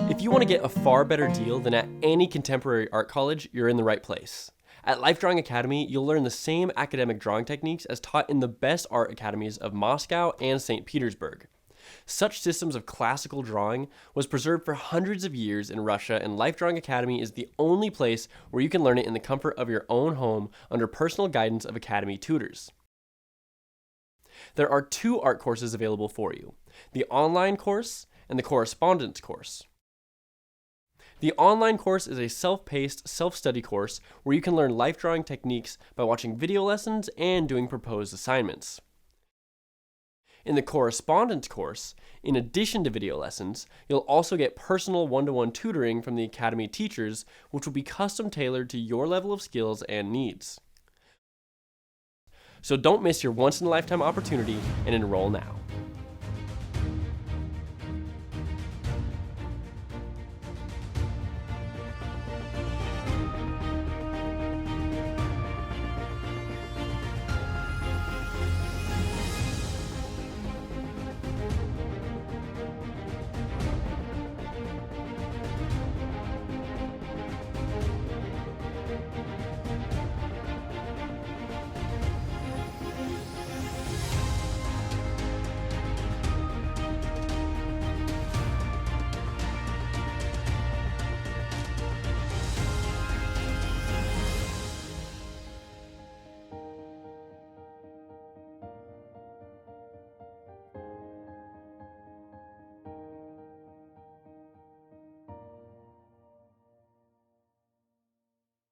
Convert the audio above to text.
If you want to get a far better deal than at any contemporary art college, you're in the right place. At Life Drawing Academy, you'll learn the same academic drawing techniques as taught in the best art academies of Moscow and St. Petersburg. Such systems of classical drawing was preserved for hundreds of years in Russia, and Life Drawing Academy is the only place where you can learn it in the comfort of your own home under personal guidance of Academy tutors. There are 2 art courses available for you: the online course and the correspondence course. The online course is a self-paced, self-study course where you can learn life drawing techniques by watching video lessons and doing proposed assignments. In the correspondence course, in addition to video lessons, you'll also get personal one-to-one tutoring from the Academy teachers, which will be custom tailored to your level of skills and needs. So don't miss your once-in-a-lifetime opportunity and enroll now.